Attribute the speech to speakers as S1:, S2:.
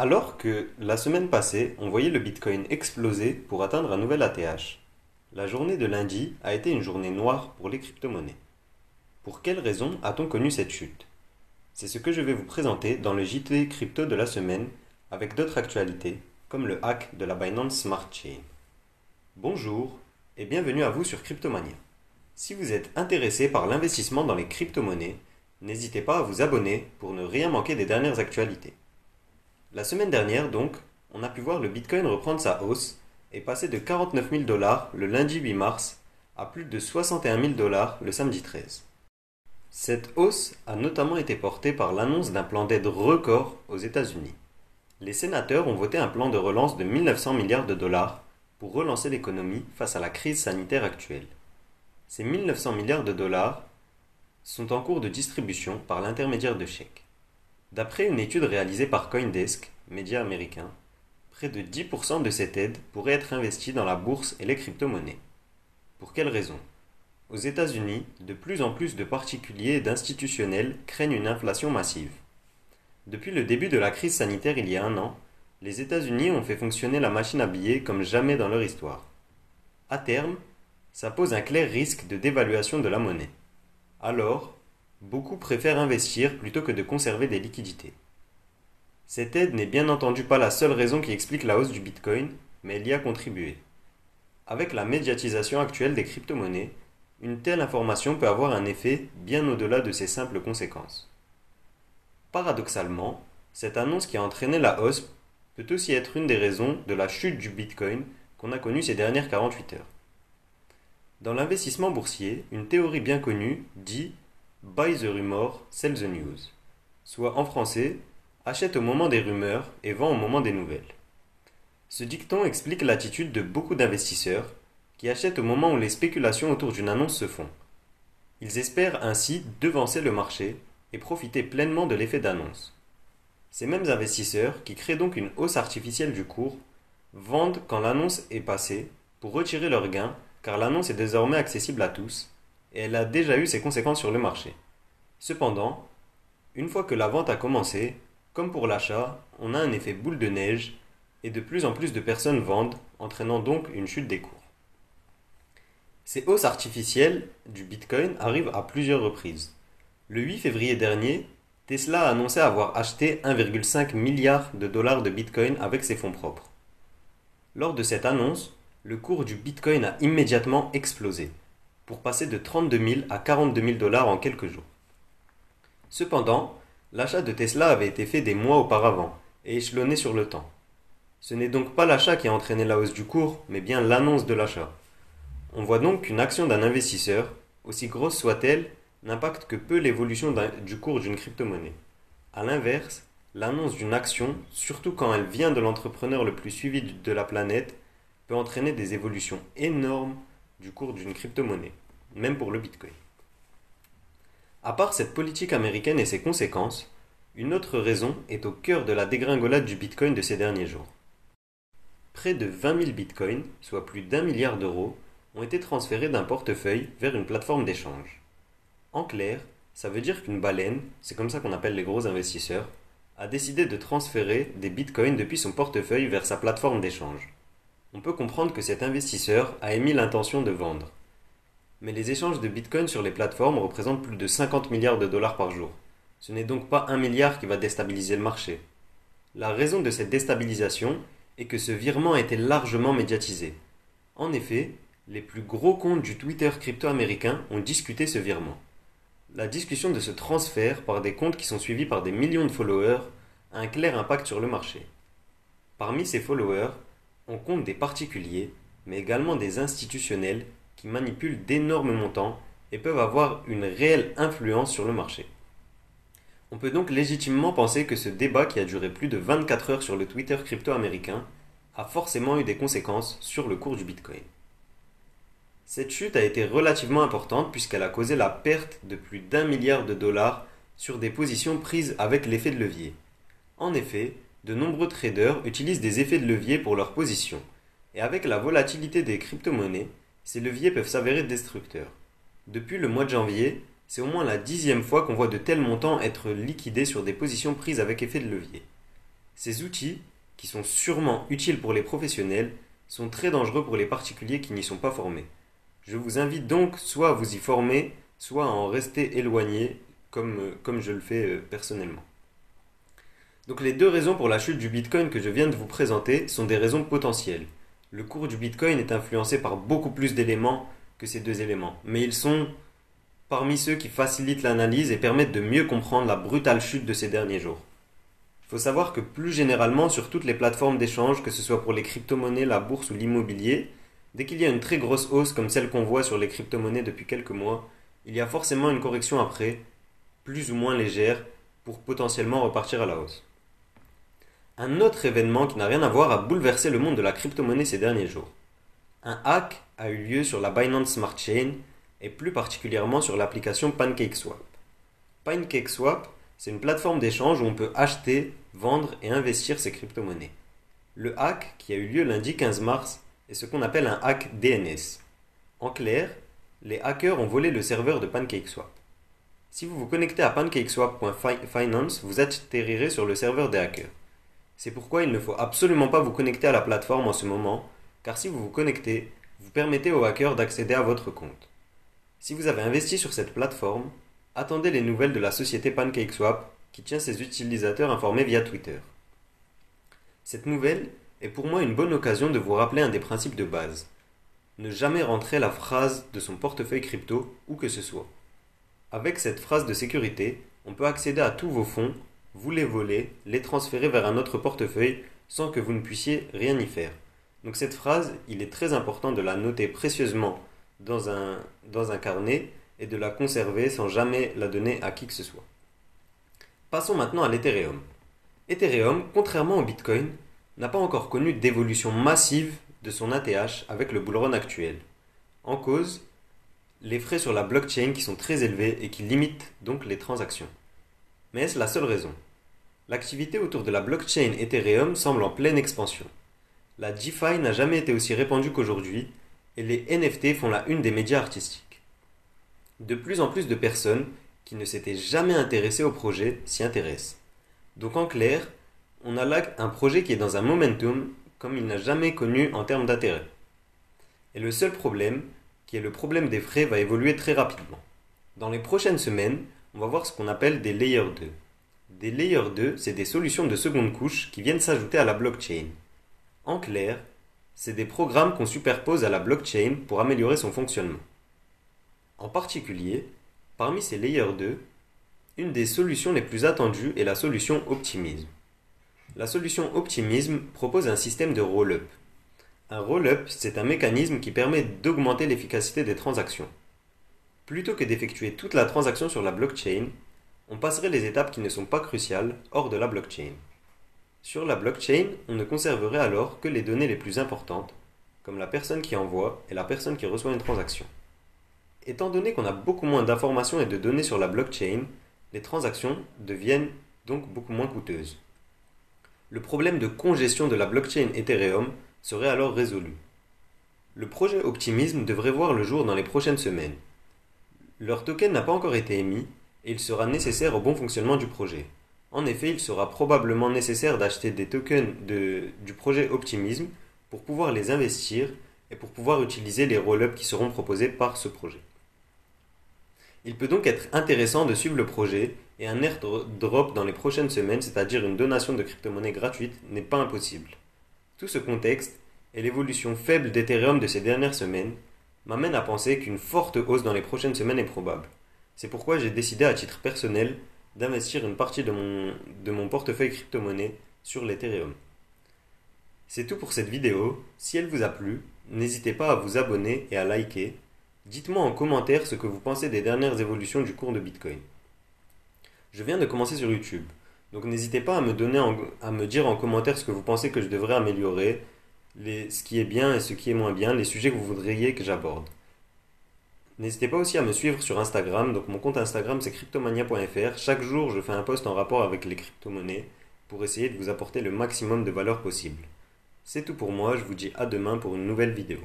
S1: Alors que la semaine passée, on voyait le Bitcoin exploser pour atteindre un nouvel ATH, la journée de lundi a été une journée noire pour les crypto-monnaies. Pour quelles raisons a-t-on connu cette chute? C'est ce que je vais vous présenter dans le JT crypto de la semaine, avec d'autres actualités, comme le hack de la Binance Smart Chain. Bonjour et bienvenue à vous sur Cryptomania. Si vous êtes intéressé par l'investissement dans les crypto-monnaies, n'hésitez pas à vous abonner pour ne rien manquer des dernières actualités. La semaine dernière donc, on a pu voir le Bitcoin reprendre sa hausse et passer de 49 000 dollars le lundi 8 mars à plus de 61 000 dollars le samedi 13. Cette hausse a notamment été portée par l'annonce d'un plan d'aide record aux États-Unis. Les sénateurs ont voté un plan de relance de 1900 milliards de dollars pour relancer l'économie face à la crise sanitaire actuelle. Ces 1900 milliards de dollars sont en cours de distribution par l'intermédiaire de chèques. D'après une étude réalisée par CoinDesk, média américain, près de 10% de cette aide pourrait être investie dans la bourse et les crypto-monnaies. Pour quelles raisons? Aux États-Unis, de plus en plus de particuliers et d'institutionnels craignent une inflation massive. Depuis le début de la crise sanitaire il y a un an, les États-Unis ont fait fonctionner la machine à billets comme jamais dans leur histoire. À terme, ça pose un clair risque de dévaluation de la monnaie. Alors, beaucoup préfèrent investir plutôt que de conserver des liquidités. Cette aide n'est bien entendu pas la seule raison qui explique la hausse du Bitcoin, mais elle y a contribué. Avec la médiatisation actuelle des crypto-monnaies, une telle information peut avoir un effet bien au-delà de ses simples conséquences. Paradoxalement, cette annonce qui a entraîné la hausse peut aussi être une des raisons de la chute du Bitcoin qu'on a connue ces dernières 48 heures. Dans l'investissement boursier, une théorie bien connue dit Buy the rumor, sell the news, soit en français, achète au moment des rumeurs et vend au moment des nouvelles. Ce dicton explique l'attitude de beaucoup d'investisseurs qui achètent au moment où les spéculations autour d'une annonce se font. Ils espèrent ainsi devancer le marché et profiter pleinement de l'effet d'annonce. Ces mêmes investisseurs, qui créent donc une hausse artificielle du cours, vendent quand l'annonce est passée pour retirer leurs gains car l'annonce est désormais accessible à tous et elle a déjà eu ses conséquences sur le marché. Cependant, une fois que la vente a commencé, comme pour l'achat, on a un effet boule de neige et de plus en plus de personnes vendent, entraînant donc une chute des cours. Ces hausses artificielles du Bitcoin arrivent à plusieurs reprises. Le 8 février dernier, Tesla a annoncé avoir acheté 1,5 milliard de dollars de Bitcoin avec ses fonds propres. Lors de cette annonce, le cours du Bitcoin a immédiatement explosé, pour passer de 32 000 à 42 000 dollars en quelques jours. Cependant, l'achat de Tesla avait été fait des mois auparavant et échelonné sur le temps. Ce n'est donc pas l'achat qui a entraîné la hausse du cours, mais bien l'annonce de l'achat. On voit donc qu'une action d'un investisseur, aussi grosse soit-elle, n'impacte que peu l'évolution du cours d'une crypto-monnaie. A l'inverse, l'annonce d'une action, surtout quand elle vient de l'entrepreneur le plus suivi de la planète, peut entraîner des évolutions énormes du cours d'une crypto-monnaie, même pour le Bitcoin. À part cette politique américaine et ses conséquences, une autre raison est au cœur de la dégringolade du Bitcoin de ces derniers jours. Près de 20 000 Bitcoins, soit plus d'1 milliard d'euros, ont été transférés d'un portefeuille vers une plateforme d'échange. En clair, ça veut dire qu'une baleine, c'est comme ça qu'on appelle les gros investisseurs, a décidé de transférer des bitcoins depuis son portefeuille vers sa plateforme d'échange. On peut comprendre que cet investisseur a émis l'intention de vendre. Mais les échanges de bitcoins sur les plateformes représentent plus de 50 milliards de dollars par jour. Ce n'est donc pas 1 milliard qui va déstabiliser le marché. La raison de cette déstabilisation est que ce virement a été largement médiatisé. En effet, les plus gros comptes du Twitter crypto américain ont discuté ce virement. La discussion de ce transfert par des comptes qui sont suivis par des millions de followers a un clair impact sur le marché. Parmi ces followers, on compte des particuliers, mais également des institutionnels qui manipulent d'énormes montants et peuvent avoir une réelle influence sur le marché. On peut donc légitimement penser que ce débat qui a duré plus de 24 heures sur le Twitter crypto américain a forcément eu des conséquences sur le cours du Bitcoin. Cette chute a été relativement importante puisqu'elle a causé la perte de plus d'1 milliard de dollars sur des positions prises avec l'effet de levier. En effet, de nombreux traders utilisent des effets de levier pour leurs positions, et avec la volatilité des crypto-monnaies, ces leviers peuvent s'avérer destructeurs. Depuis le mois de janvier, c'est au moins la 10e fois qu'on voit de tels montants être liquidés sur des positions prises avec effet de levier. Ces outils, qui sont sûrement utiles pour les professionnels, sont très dangereux pour les particuliers qui n'y sont pas formés. Je vous invite donc soit à vous y former, soit à en rester éloigné, comme je le fais personnellement. Donc les deux raisons pour la chute du Bitcoin que je viens de vous présenter sont des raisons potentielles. Le cours du Bitcoin est influencé par beaucoup plus d'éléments que ces deux éléments, mais ils sont parmi ceux qui facilitent l'analyse et permettent de mieux comprendre la brutale chute de ces derniers jours. Il faut savoir que plus généralement sur toutes les plateformes d'échange, que ce soit pour les crypto-monnaies, la bourse ou l'immobilier, dès qu'il y a une très grosse hausse comme celle qu'on voit sur les crypto-monnaies depuis quelques mois, il y a forcément une correction après, plus ou moins légère, pour potentiellement repartir à la hausse. Un autre événement qui n'a rien à voir a bouleversé le monde de la crypto-monnaie ces derniers jours. Un hack a eu lieu sur la Binance Smart Chain et plus particulièrement sur l'application PancakeSwap. PancakeSwap, c'est une plateforme d'échange où on peut acheter, vendre et investir ses crypto-monnaies. Le hack, qui a eu lieu lundi 15 mars, est ce qu'on appelle un hack DNS. En clair, les hackers ont volé le serveur de PancakeSwap. Si vous vous connectez à pancakeswap.finance, vous atterrirez sur le serveur des hackers. C'est pourquoi il ne faut absolument pas vous connecter à la plateforme en ce moment, car si vous vous connectez, vous permettez aux hackers d'accéder à votre compte. Si vous avez investi sur cette plateforme, attendez les nouvelles de la société PancakeSwap qui tient ses utilisateurs informés via Twitter. Cette nouvelle est pour moi une bonne occasion de vous rappeler un des principes de base. Ne jamais rentrer la phrase de son portefeuille crypto où que ce soit. Avec cette phrase de sécurité, on peut accéder à tous vos fonds, vous les voler, les transférer vers un autre portefeuille sans que vous ne puissiez rien y faire. Donc cette phrase, il est très important de la noter précieusement dans un carnet et de la conserver sans jamais la donner à qui que ce soit. Passons maintenant à l'Ethereum. Ethereum, contrairement au Bitcoin, n'a pas encore connu d'évolution massive de son ATH avec le bull run actuel. En cause, les frais sur la blockchain qui sont très élevés et qui limitent donc les transactions. Mais est-ce la seule raison? L'activité autour de la blockchain Ethereum semble en pleine expansion. La DeFi n'a jamais été aussi répandue qu'aujourd'hui et les NFT font la une des médias artistiques. De plus en plus de personnes qui ne s'étaient jamais intéressées au projet s'y intéressent. Donc en clair, on a là un projet qui est dans un momentum comme il n'a jamais connu en termes d'intérêt. Et le seul problème, qui est le problème des frais, va évoluer très rapidement. Dans les prochaines semaines, on va voir ce qu'on appelle des Layer 2. Des Layer 2, c'est des solutions de seconde couche qui viennent s'ajouter à la blockchain. En clair, c'est des programmes qu'on superpose à la blockchain pour améliorer son fonctionnement. En particulier, parmi ces Layer 2, une des solutions les plus attendues est la solution Optimism. La solution Optimism propose un système de roll-up. Un roll-up, c'est un mécanisme qui permet d'augmenter l'efficacité des transactions. Plutôt que d'effectuer toute la transaction sur la blockchain, on passerait les étapes qui ne sont pas cruciales hors de la blockchain. Sur la blockchain, on ne conserverait alors que les données les plus importantes, comme la personne qui envoie et la personne qui reçoit une transaction. Étant donné qu'on a beaucoup moins d'informations et de données sur la blockchain, les transactions deviennent donc beaucoup moins coûteuses. Le problème de congestion de la blockchain Ethereum serait alors résolu. Le projet Optimism devrait voir le jour dans les prochaines semaines. Leur token n'a pas encore été émis et il sera nécessaire au bon fonctionnement du projet. En effet, il sera probablement nécessaire d'acheter des tokens du projet Optimism pour pouvoir les investir et pour pouvoir utiliser les roll-ups qui seront proposés par ce projet. Il peut donc être intéressant de suivre le projet et un airdrop dans les prochaines semaines, c'est-à-dire une donation de crypto-monnaie gratuite, n'est pas impossible. Tout ce contexte et l'évolution faible d'Ethereum de ces dernières semaines m'amènent à penser qu'une forte hausse dans les prochaines semaines est probable. C'est pourquoi j'ai décidé à titre personnel d'investir une partie de mon portefeuille crypto-monnaie sur l'Ethereum. C'est tout pour cette vidéo. Si elle vous a plu, n'hésitez pas à vous abonner et à liker. Dites-moi en commentaire ce que vous pensez des dernières évolutions du cours de Bitcoin. Je viens de commencer sur YouTube, donc n'hésitez pas à me dire en commentaire ce que vous pensez que je devrais améliorer, ce qui est bien et ce qui est moins bien, les sujets que vous voudriez que j'aborde. N'hésitez pas aussi à me suivre sur Instagram, donc mon compte Instagram c'est cryptomania.fr. Chaque jour je fais un post en rapport avec les crypto-monnaies pour essayer de vous apporter le maximum de valeur possible. C'est tout pour moi, je vous dis à demain pour une nouvelle vidéo.